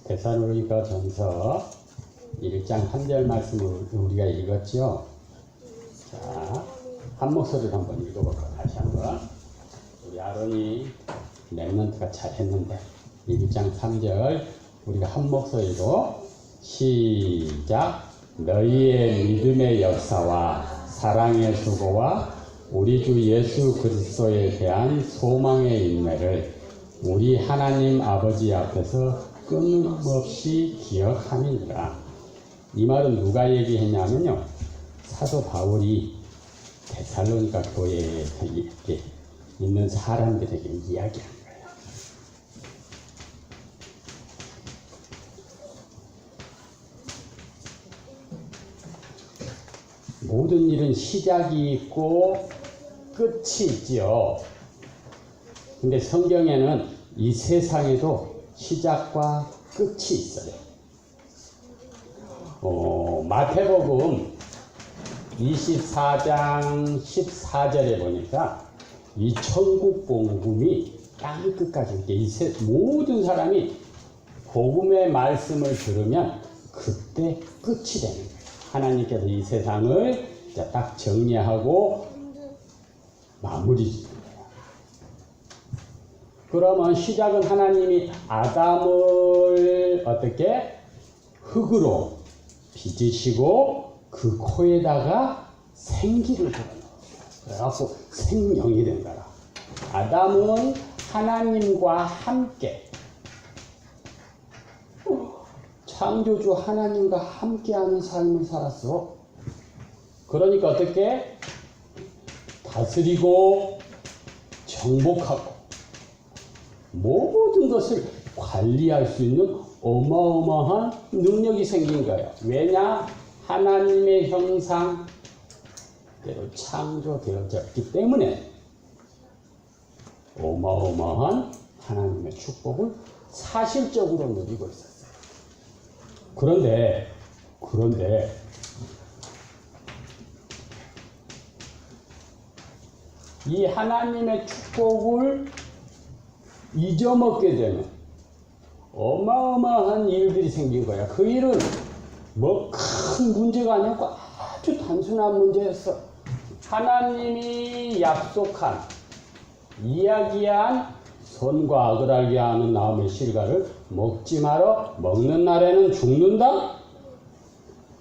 데살로니가 전서 1장 3절 말씀을 우리가 읽었죠. 자, 한 목소리로 한번 읽어볼까. 다시 한번. 우리 아론이 랩런트가 잘했는데 1장 3절 우리가 한 목소리로 시작. 너희의 믿음의 역사와 사랑의 수고와 우리 주 예수 그리스도에 대한 소망의 인내를 우리 하나님 아버지 앞에서 끊임없이 기억함이니라. 이 말은 누가 얘기했냐면요, 사도 바울이 데살로니가 교회에 있는 사람들에게 이야기한 거예요. 모든 일은 시작이 있고 끝이 있지요. 근데 성경에는 이 세상에도 시작과 끝이 있어요. 마태복음 24장 14절에 보니까 이 천국 복음이 땅 끝까지 이렇게 모든 사람이 복음의 말씀을 들으면 그때 끝이 되는 거예요. 하나님께서 이 세상을 딱 정리하고 마무리 짓는 거예요. 그러면 시작은 하나님이 아담을 어떻게 흙으로 빚으시고 그 코에다가 생기를 불어넣었어요. 그래갖고 생명이 된 거라. 아담은 하나님과 함께 창조주 하나님과 함께하는 삶을 살았어. 그러니까 어떻게 다스리고 정복하고 모든 것을 관리할 수 있는 어마어마한 능력이 생긴 거예요. 왜냐? 하나님의 형상대로 창조되어졌기 때문에 어마어마한 하나님의 축복을 사실적으로 누리고 있었어요. 그런데 이 하나님의 축복을 잊어먹게 되면 어마어마한 일들이 생긴 거야. 그 일은 뭐 큰 문제가 아니었고 아주 단순한 문제였어. 하나님이 약속한, 이야기한 선과 악을 알게 하는 나무의 실과를 먹지 마라. 먹는 날에는 죽는다.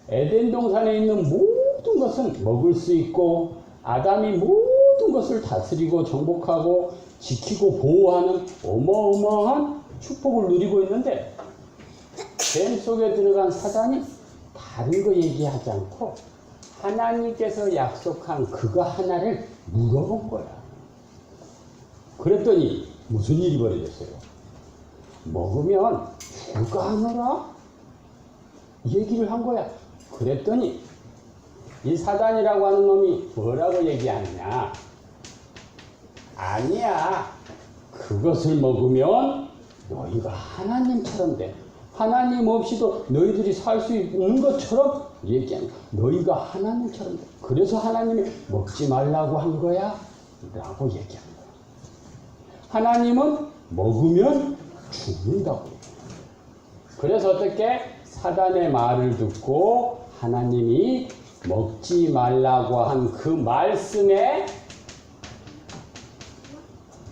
에덴 동산에 있는 모든 것은 먹을 수 있고 아담이 모든 것을 다스리고 정복하고 지키고 보호하는 어마어마한 축복을 누리고 있는데 뱀 속에 들어간 사단이 다른 거 얘기하지 않고 하나님께서 약속한 그거 하나를 물어본 거야. 그랬더니 무슨 일이 벌어졌어요? 먹으면 죽을까 하노라? 얘기를 한 거야. 그랬더니 이 사단이라고 하는 놈이 뭐라고 얘기하느냐? 아니야. 그것을 먹으면 너희가 하나님처럼 돼. 하나님 없이도 너희들이 살 수 있는 것처럼 얘기하는 거야. 너희가 하나님처럼 돼. 그래서 하나님이 먹지 말라고 한 거야? 라고 얘기하는 거야. 하나님은 먹으면 죽는다고. 그래서 어떻게? 사단의 말을 듣고 하나님이 먹지 말라고 한 그 말씀에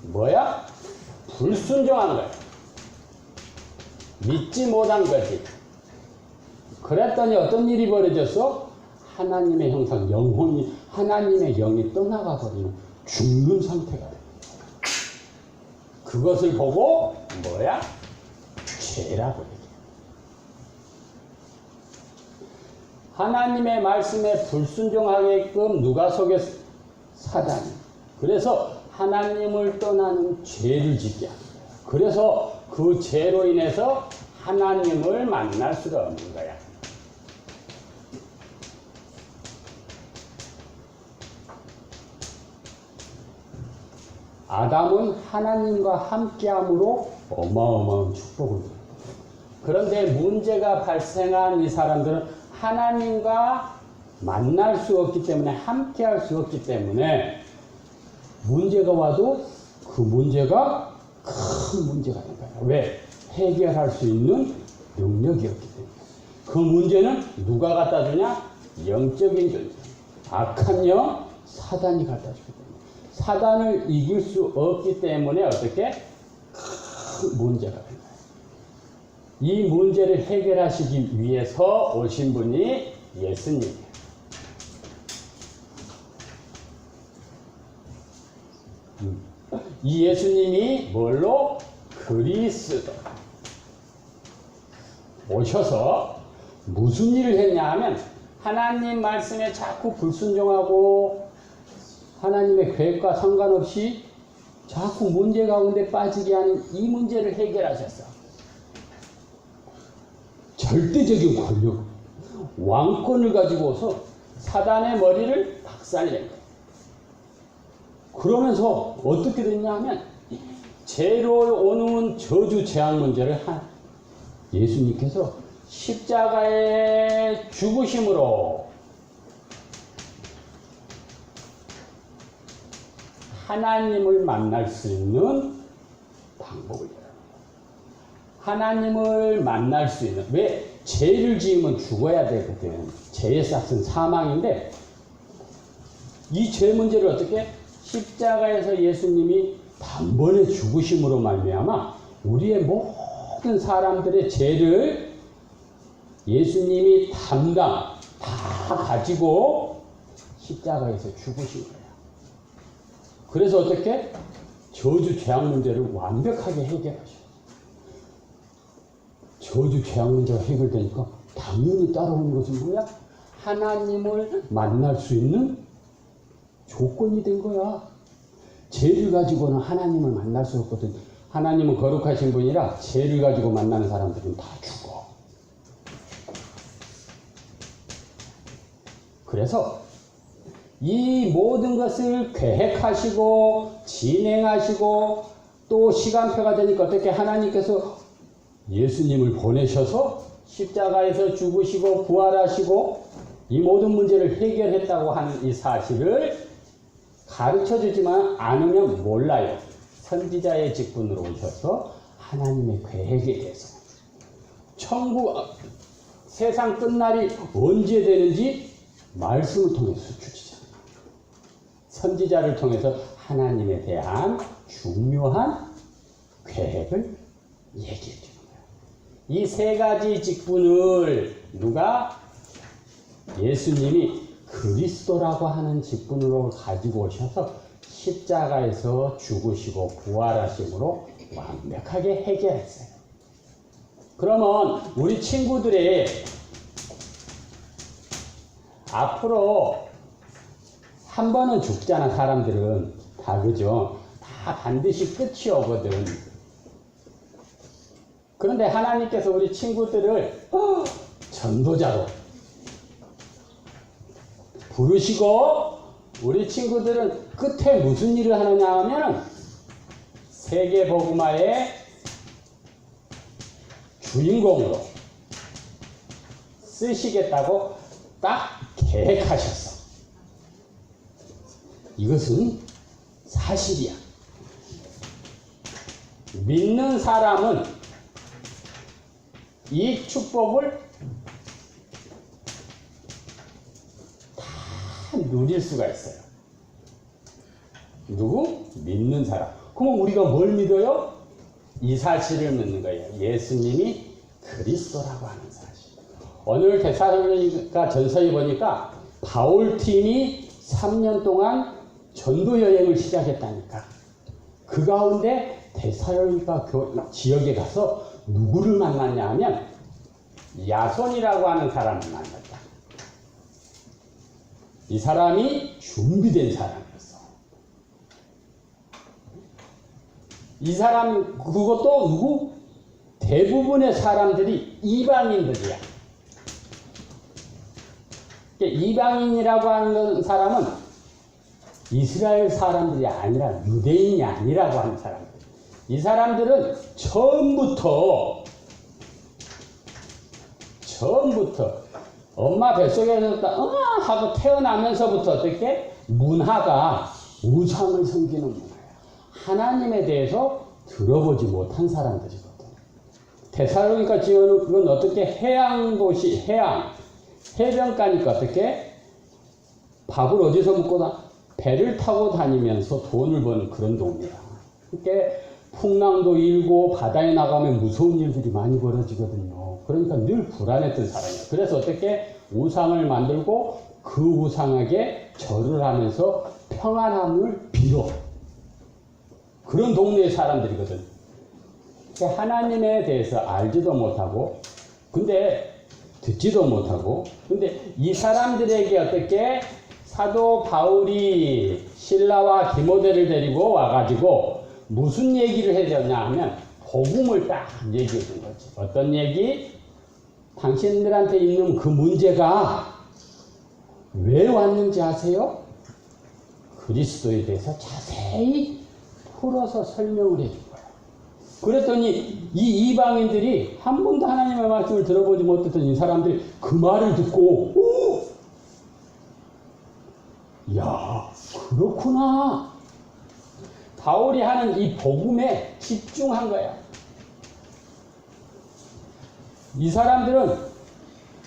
뭐야? 불순종한 거야. 믿지 못한 거지. 그랬더니 어떤 일이 벌어졌어? 하나님의 형상, 영혼이, 하나님의 영이 떠나가 버리는 죽는 상태가 돼. 그것을 보고 뭐야? 죄라고 얘기해. 하나님의 말씀에 불순종하게끔 누가 속였어? 사단이. 그래서 하나님을 떠나는 죄를 짓게 하는 거야. 그래서 그 죄로 인해서 하나님을 만날 수가 없는 거야. 아담은 하나님과 함께함으로 어마어마한 축복을 누립니다. 그런데 문제가 발생한 이 사람들은 하나님과 만날 수 없기 때문에, 함께할 수 없기 때문에 문제가 와도 그 문제가 큰 문제가 된 거야. 왜? 해결할 수 있는 능력이었기 때문에. 그 문제는 누가 갖다 주냐? 영적인 존재. 악한 영, 사단이 갖다 주기 때문에. 사단을 이길 수 없기 때문에 어떻게? 큰 문제가 된 거야. 이 문제를 해결하시기 위해서 오신 분이 예수님이에요. 이 예수님이 뭘로? 그리스도. 오셔서 무슨 일을 했냐 하면 하나님 말씀에 자꾸 불순종하고 하나님의 계획과 상관없이 자꾸 문제 가운데 빠지게 하는 이 문제를 해결하셨어. 절대적인 권력, 왕권을 가지고서 사단의 머리를 박살낸 거예요. 그러면서 어떻게 됐냐 하면 죄로 오는 저주 재앙 문제를 예수님께서 십자가의 죽으심으로 하나님을 만날 수 있는 방법을 열어요. 하나님을 만날 수 있는, 왜? 죄를 지으면 죽어야 되거든. 죄의 싹은 사망인데 이 죄 문제를 어떻게? 십자가에서 예수님이 단번에 죽으심으로 말미암아 우리의 모든 사람들의 죄를 예수님이 다 가지고 십자가에서 죽으신 거예요. 그래서 어떻게? 저주 죄악 문제를 완벽하게 해결하셔요. 저주 죄악 문제가 해결되니까 당연히 따라오는 것은 뭐야? 하나님을 만날 수 있는 조건이 된 거야. 죄를 가지고는 하나님을 만날 수 없거든. 하나님은 거룩하신 분이라 죄를 가지고 만나는 사람들은 다 죽어. 그래서 이 모든 것을 계획하시고 진행하시고 또 시간표가 되니까 어떻게 하나님께서 예수님을 보내셔서 십자가에서 죽으시고 부활하시고 이 모든 문제를 해결했다고 하는 이 사실을 가르쳐주지만 않으면 몰라요. 선지자의 직분으로 오셔서 하나님의 계획에 대해서 세상 끝날이 언제 되는지 말씀을 통해서 주시잖아요. 선지자를 통해서 하나님에 대한 중요한 계획을 얘기해 주는 거예요. 이 세 가지 직분을 누가? 예수님이 그리스도라고 하는 직분으로 가지고 오셔서 십자가에서 죽으시고 부활하심으로 완벽하게 해결했어요. 그러면 우리 친구들이 앞으로 한 번은 죽잖아. 사람들은 다, 그죠? 다 반드시 끝이 오거든. 그런데 하나님께서 우리 친구들을 전도자로 부르시고 우리 친구들은 끝에 무슨 일을 하느냐 하면 세계복음화의 주인공으로 쓰시겠다고 딱 계획하셨어. 이것은 사실이야. 믿는 사람은 이 축복을 다 누릴 수가 있어요. 누구? 믿는 사람. 그럼 우리가 뭘 믿어요? 이 사실을 믿는 거예요. 예수님이 그리스도라고 하는 사실. 오늘 데살로니가 전서에 보니까 바울팀이 3년 동안 전도 여행을 시작했다니까. 그 가운데 데살로니가 지역에 가서 누구를 만났냐 하면 야손이라고 하는 사람을 만났다. 이 사람이 준비된 사람이었어. 이 사람, 그것도 누구? 대부분의 사람들이 이방인들이야. 이방인이라고 하는 사람은 이스라엘 사람들이 아니라 유대인이 아니라고 하는 사람들. 이 사람들은 처음부터 엄마 뱃속에서 하고 태어나면서부터 어떻게 문화가 우상을 섬기는 문화야. 하나님에 대해서 들어보지 못한 사람들이거든. 데살로니가 지어놓은 그건 어떻게 해양도시, 해변가니까 어떻게 밥을 어디서 먹고 배를 타고 다니면서 돈을 버는 그런 동네야. 그러니까 풍랑도 일고 바다에 나가면 무서운 일들이 많이 벌어지거든요. 그러니까 늘 불안했던 사람이야. 그래서 어떻게 우상을 만들고 그 우상에게 절을 하면서 평안함을 빌어. 그런 동네의 사람들이거든. 그러니까 하나님에 대해서 알지도 못하고, 근데 듣지도 못하고, 근데 이 사람들에게 어떻게 사도 바울이 실라와 디모데를 데리고 와가지고 무슨 얘기를 해줬냐 하면 복음을 딱 얘기해 준 거지. 어떤 얘기? 당신들한테 있는 그 문제가 왜 왔는지 아세요? 그리스도에 대해서 자세히 풀어서 설명을 해준 거야. 그랬더니 이 이방인들이 한 번도 하나님의 말씀을 들어보지 못했던 이 사람들이 그 말을 듣고 야, 그렇구나. 바울이 하는 이 복음에 집중한 거야. 이 사람들은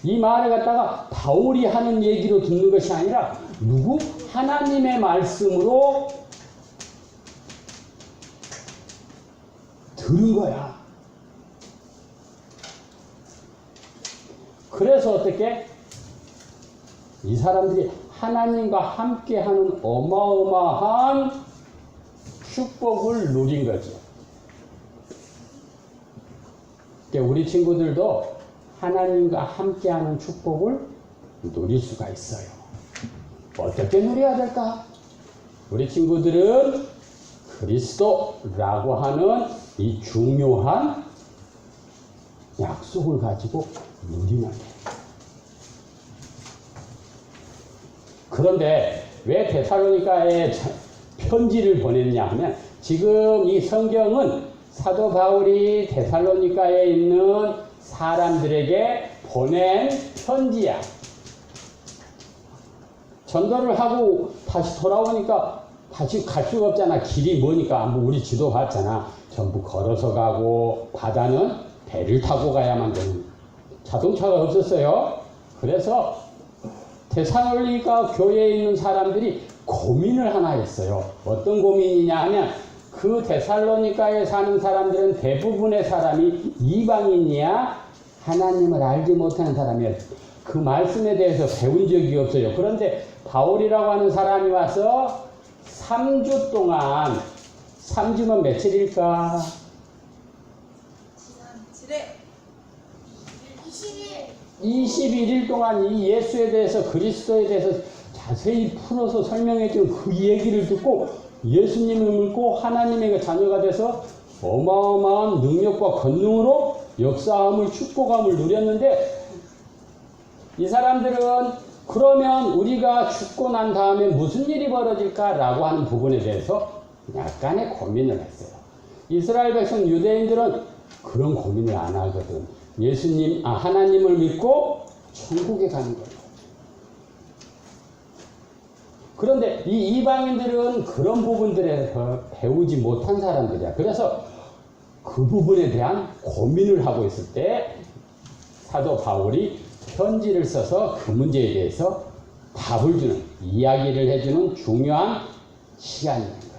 이 말을 갖다가 바울이 하는 얘기로 듣는 것이 아니라 누구? 하나님의 말씀으로 들은 거야. 그래서 어떻게? 이 사람들이 하나님과 함께하는 어마어마한 축복을 누린 거죠. 그러니까 우리 친구들도 하나님과 함께하는 축복을 누릴 수가 있어요. 어떻게 누려야 될까? 우리 친구들은 그리스도라고 하는 이 중요한 약속을 가지고 누리면 돼요. 그런데 왜 데살로니가에 편지를 보냈냐 하면 지금 이 성경은 사도 바울이 데살로니가에 있는 사람들에게 보낸 편지야. 전도를 하고 다시 돌아오니까 다시 갈 수가 없잖아. 길이 머니까 우리 지도 봤잖아. 전부 걸어서 가고 바다는 배를 타고 가야만 되는 자동차가 없었어요. 그래서 데살로니가 교회에 있는 사람들이 고민을 하나 했어요. 어떤 고민이냐 하면 그 데살로니가에 사는 사람들은 대부분의 사람이 이방인이야 하나님을 알지 못하는 사람이야. 그 말씀에 대해서 배운 적이 없어요. 그런데 바울이라고 하는 사람이 와서 3주 동안 3주면 며칠일까? 21일 동안 이 예수에 대해서 그리스도에 대해서 자세히 풀어서 설명해 준 그 얘기를 듣고 예수님을 믿고 하나님의 자녀가 돼서 어마어마한 능력과 권능으로 역사함을 축복함을 누렸는데 이 사람들은 그러면 우리가 죽고 난 다음에 무슨 일이 벌어질까라고 하는 부분에 대해서 약간의 고민을 했어요. 이스라엘 백성 유대인들은 그런 고민을 안 하거든. 하나님을 믿고 천국에 가는 거예요. 그런데 이 이방인들은 그런 부분들에서 배우지 못한 사람들이야. 그래서 그 부분에 대한 고민을 하고 있을 때 사도 바울이 편지를 써서 그 문제에 대해서 답을 주는, 이야기를 해주는 중요한 시간이에요.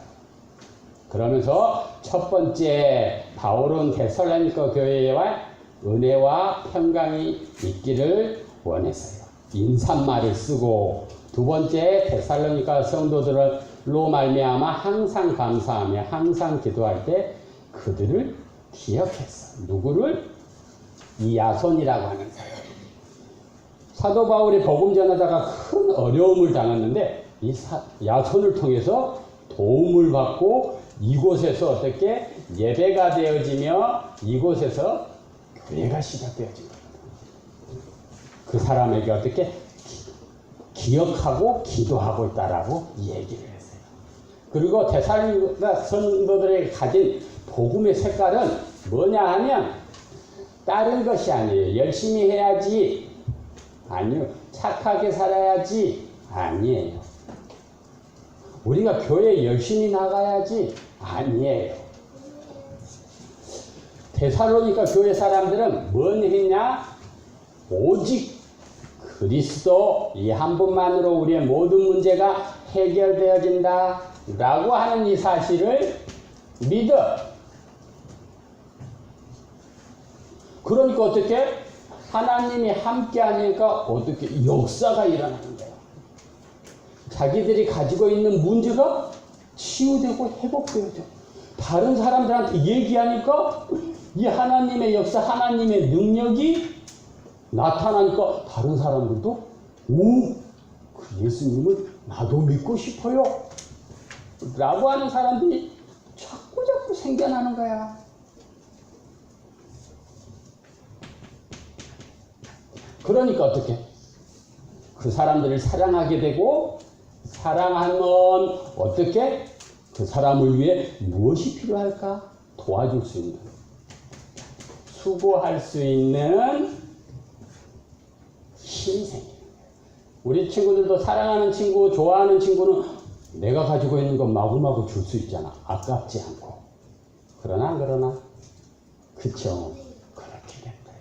그러면서 첫 번째 바울은 데살로니가 교회와 은혜와 평강이 있기를 원했어요. 인사말을 쓰고 두 번째 데살로니가 성도들로 말미암아 항상 감사하며 항상 기도할 때 그들을 기억했어. 누구를? 이 야손이라고 하는 사람. 사도 바울이 복음 전하다가 큰 어려움을 당했는데 이 야손을 통해서 도움을 받고 이곳에서 어떻게 예배가 되어지며 이곳에서 교회가 시작되어진 거예요. 그 사람에게 어떻게 기억하고 기도하고 있다라고 얘기를 했어요. 그리고 데살로니가 성도들에게 가진 복음의 색깔은 뭐냐 하면 다른 것이 아니에요. 열심히 해야지. 아니요. 착하게 살아야지. 아니에요. 우리가 교회 열심히 나가야지. 아니에요. 데살로니가 교회 사람들은 뭔 했냐? 오직 그리스도 이 한 분만으로 우리의 모든 문제가 해결되어진다 라고 하는 이 사실을 믿어. 그러니까 어떻게? 하나님이 함께 하니까 어떻게 역사가 일어나는 거야. 자기들이 가지고 있는 문제가 치유되고 회복되어져. 다른 사람들한테 얘기하니까 이 하나님의 역사, 하나님의 능력이 나타나니까 다른 사람들도 그 예수님을 나도 믿고 싶어요 라고 하는 사람들이 자꾸 생겨나는 거야. 그러니까 어떻게? 그 사람들을 사랑하게 되고, 사랑하면 어떻게? 그 사람을 위해 무엇이 필요할까? 도와줄 수 있는, 수고할 수 있는 힘이 생겨요. 우리 친구들도 사랑하는 친구, 좋아하는 친구는 내가 가지고 있는 건 마구마구 줄 수 있잖아. 아깝지 않고. 그러나 그쵸? 그렇게 된 거예요.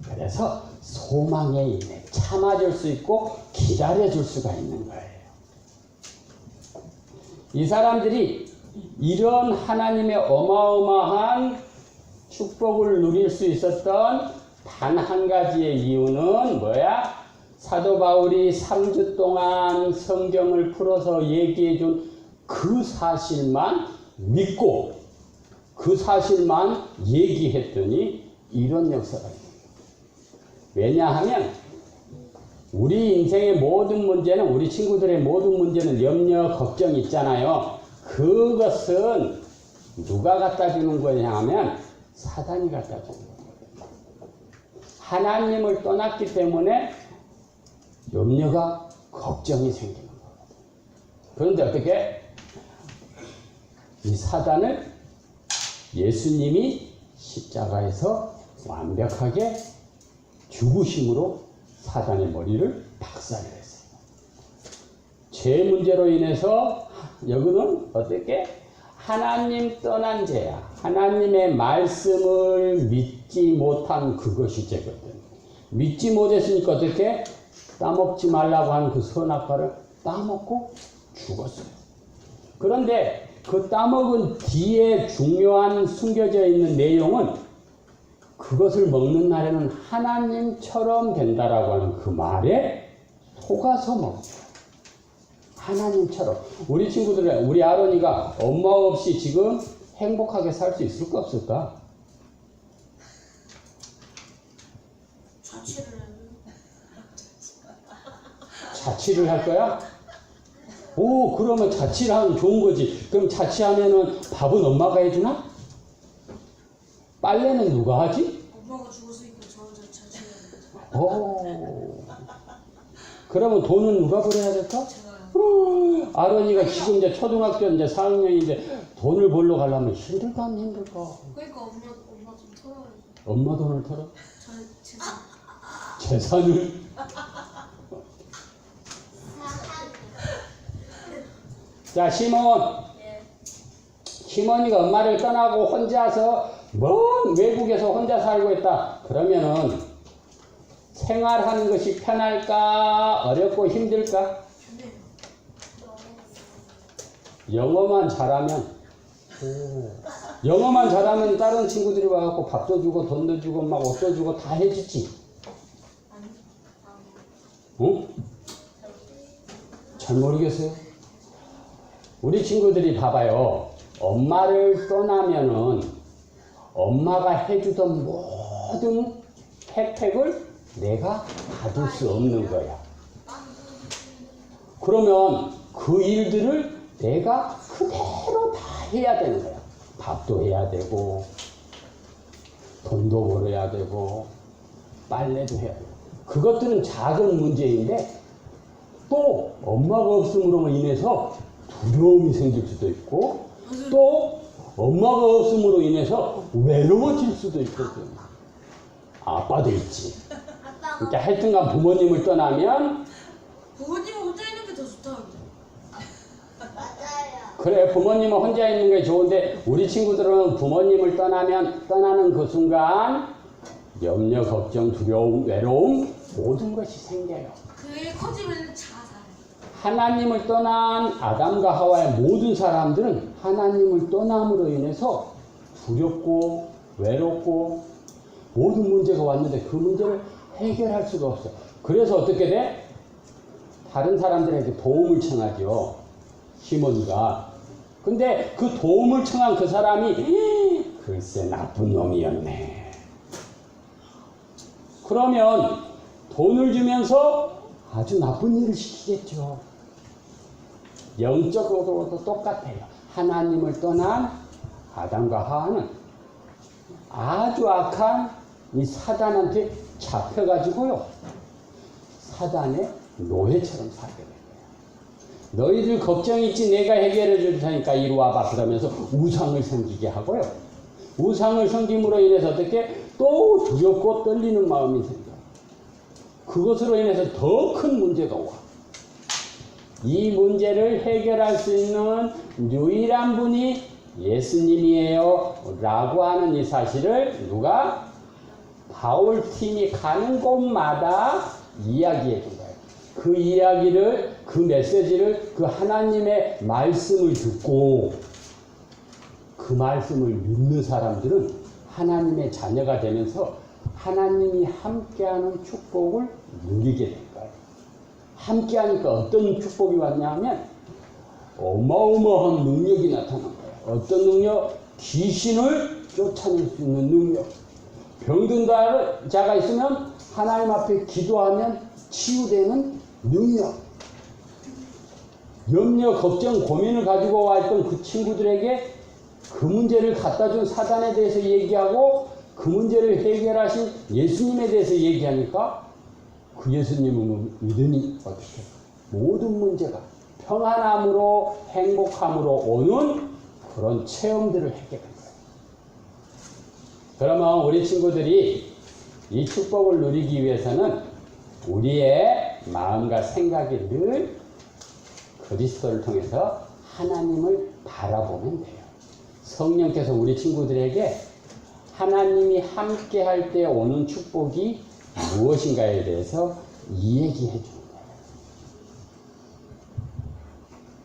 그래서 소망에 인해 참아줄 수 있고 기다려줄 수가 있는 거예요. 이 사람들이 이런 하나님의 어마어마한 축복을 누릴 수 있었던 단 한 가지의 이유는 뭐야? 사도 바울이 3주 동안 성경을 풀어서 얘기해 준 그 사실만 믿고 그 사실만 얘기했더니 이런 역사가 있는 거예요. 왜냐하면 우리 인생의 모든 문제는, 우리 친구들의 모든 문제는 염려, 걱정이 있잖아요. 그것은 누가 갖다 주는 거냐 하면 사단이 갖다 주는 거예요. 하나님을 떠났기 때문에 염려가, 걱정이 생기는 거예요. 그런데 어떻게? 이 사단을 예수님이 십자가에서 완벽하게 죽으심으로 사단의 머리를 박살냈어요. 죄 문제로 인해서 여기는 어떻게? 하나님 떠난 죄야. 하나님의 말씀을 믿지 못한 그것이 죄거든. 믿지 못했으니까 어떻게? 따먹지 말라고 하는 그 선악과를 따먹고 죽었어요. 그런데 그 따먹은 뒤에 중요한 숨겨져 있는 내용은 그것을 먹는 날에는 하나님처럼 된다라고 하는 그 말에 속아서 먹죠. 하나님처럼. 우리 친구들, 우리 아론이가 엄마 없이 지금 행복하게 살 수 있을까 없을까? 자취를 할 거야? 오, 그러면 자취를 하면 좋은 거지. 그럼 자취하면은 밥은 엄마가 해주나? 빨래는 누가 하지? 엄마가 죽었으니까 저 혼자 자취해야 돼. 오. 그러면 돈은 누가 벌어야 될까? 제가요. 아론이가 지금 이제 초등학교 이제 4학년인데 돈을 벌러 가려면 힘들까 안 힘들까? 그러니까 엄마 좀 털어야죠. 엄마 돈을 털어? 재산. 재산을? 자, 시몬이가 엄마를 떠나고 혼자서 먼 외국에서 혼자 살고 있다. 그러면은 생활하는 것이 편할까? 어렵고 힘들까? 영어만 잘하면, 영어만 잘하면 다른 친구들이 와갖고 밥도 주고 돈도 주고 막 옷도 주고 다 해주지. 응? 잘 모르겠어요. 우리 친구들이 봐봐요. 엄마를 떠나면은 엄마가 해주던 모든 혜택을 내가 받을 수 없는 거야. 그러면 그 일들을 내가 그대로 다 해야 되는 거야. 밥도 해야 되고, 돈도 벌어야 되고, 빨래도 해야 되고. 그것들은 작은 문제인데, 또 엄마가 없음으로 인해서 두려움이 생길 수도 있고, 또 엄마가 없음으로 인해서 외로워질 수도 있거든. 아빠도 있지. 아빠가 그러니까 하여튼간 부모님을 떠나면 부모님은 혼자 있는 게 더 좋다는데. 맞아요. 그래 부모님은 혼자 있는 게 좋은데 우리 친구들은 부모님을 떠나는 그 순간 염려, 걱정, 두려움, 외로움 모든 것이 생겨요. 그게 커지면 자살. 하나님을 떠난 아담과 하와의 모든 사람들은 하나님을 떠남으로 인해서 두렵고 외롭고 모든 문제가 왔는데 그 문제를 해결할 수가 없어요. 그래서 어떻게 돼? 다른 사람들에게 도움을 청하죠. 시몬이가. 근데 그 도움을 청한 그 사람이 글쎄 나쁜 놈이었네. 그러면 돈을 주면서 아주 나쁜 일을 시키겠죠. 영적으로도 똑같아요. 하나님을 떠난 아담과 하와는 아주 악한 이 사단한테 잡혀가지고요. 사단의 노예처럼 살게 된 거예요. 너희들 걱정 있지 내가 해결해 줄 테니까 이리 와봐 그러면서 우상을 섬기게 하고요. 우상을 섬김으로 인해서 어떻게 또 두렵고 떨리는 마음이 생겨요. 그것으로 인해서 더 큰 문제가 와. 이 문제를 해결할 수 있는 유일한 분이 예수님이에요 라고 하는 이 사실을 누가? 바울팀이 가는 곳마다 이야기해 준 거예요. 그 이야기를, 그 메시지를, 그 하나님의 말씀을 듣고 그 말씀을 믿는 사람들은 하나님의 자녀가 되면서 하나님이 함께하는 축복을 누리게 된 거예요. 함께하니까 어떤 축복이 왔냐 하면 어마어마한 능력이 나타난 거예요. 어떤 능력? 귀신을 쫓아낼 수 있는 능력. 병든 자가 있으면 하나님 앞에 기도하면 치유되는 능력. 염려, 걱정, 고민을 가지고 와 있던 그 친구들에게 그 문제를 갖다 준 사단에 대해서 얘기하고 그 문제를 해결하신 예수님에 대해서 얘기하니까 그 예수님을 믿으니 어떻게 모든 문제가 평안함으로 행복함으로 오는 그런 체험들을 하게 된 거예요. 그러면 우리 친구들이 이 축복을 누리기 위해서는 우리의 마음과 생각이 늘 그리스도를 통해서 하나님을 바라보면 돼요. 성령께서 우리 친구들에게 하나님이 함께 할 때 오는 축복이 무엇인가에 대해서 이야기해 주는 거예요.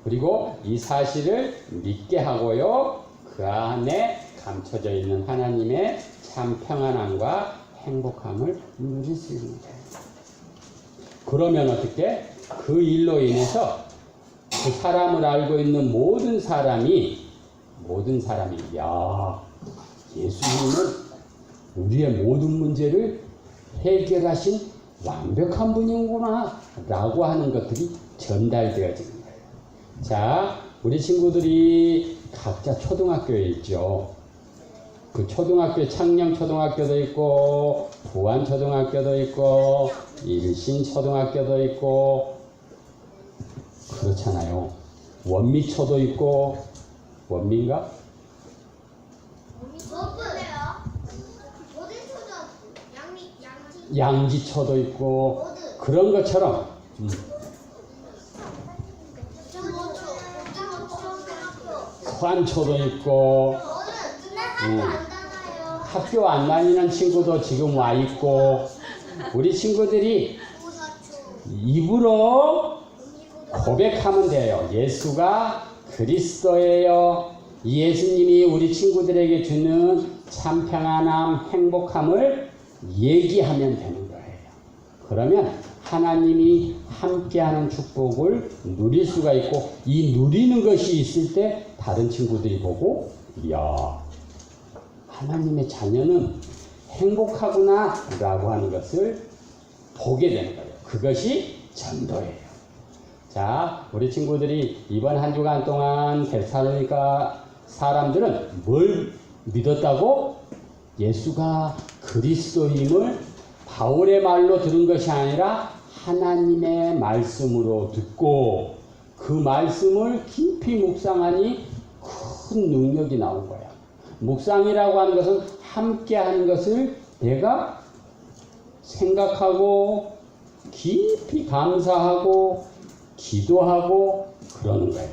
그리고 이 사실을 믿게 하고요. 그 안에 감춰져 있는 하나님의 참 평안함과 행복함을 누릴 수 있는 거예요. 그러면 어떻게? 그 일로 인해서 그 사람을 알고 있는 모든 사람이 야 예수님은 우리의 모든 문제를 해결하신 완벽한 분이구나 라고 하는 것들이 전달되어지는 거예요. 자, 우리 친구들이 각자 초등학교에 있죠. 그 초등학교 창녕초등학교도 있고 부안초등학교도 있고 일신초등학교도 있고 그렇잖아요. 원미초도 있고 원미인가? 양지초도 있고 그런 것처럼 서안초도 있고 학교 안 다니는 친구도 지금 와 있고 우리 친구들이 입으로 고백하면 돼요. 예수가 그리스도예요. 예수님이 우리 친구들에게 주는 참 평안함, 행복함을 얘기하면 되는 거예요. 그러면 하나님이 함께하는 축복을 누릴 수가 있고 이 누리는 것이 있을 때 다른 친구들이 보고 이야 하나님의 자녀는 행복하구나 라고 하는 것을 보게 되는 거예요. 그것이 전도예요. 자, 우리 친구들이 이번 한 주간 동안 데살로니가 사람들은 뭘 믿었다고? 예수가 그리스도임을 바울의 말로 들은 것이 아니라 하나님의 말씀으로 듣고 그 말씀을 깊이 묵상하니 큰 능력이 나온 거야. 묵상이라고 하는 것은 함께 하는 것을 내가 생각하고 깊이 감사하고 기도하고 그러는 거예요.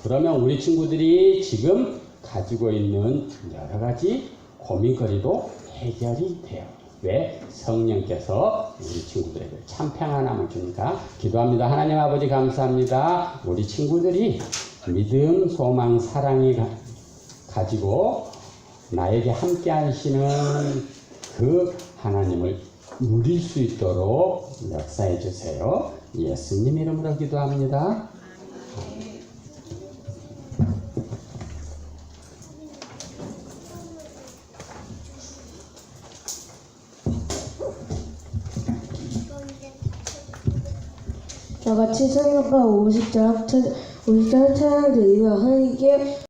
그러면 우리 친구들이 지금 가지고 있는 여러 가지 고민거리도 해결이 돼요. 왜? 성령께서 우리 친구들에게 참 평안함을 주니까. 기도합니다. 하나님 아버지 감사합니다. 우리 친구들이 믿음, 소망, 사랑이 가지고 나에게 함께 하시는 그 하나님을 누릴 수 있도록 역사해 주세요. 예수님 이름으로 기도합니다. 저같이 성령과 50절 찬양 드리며 하나님께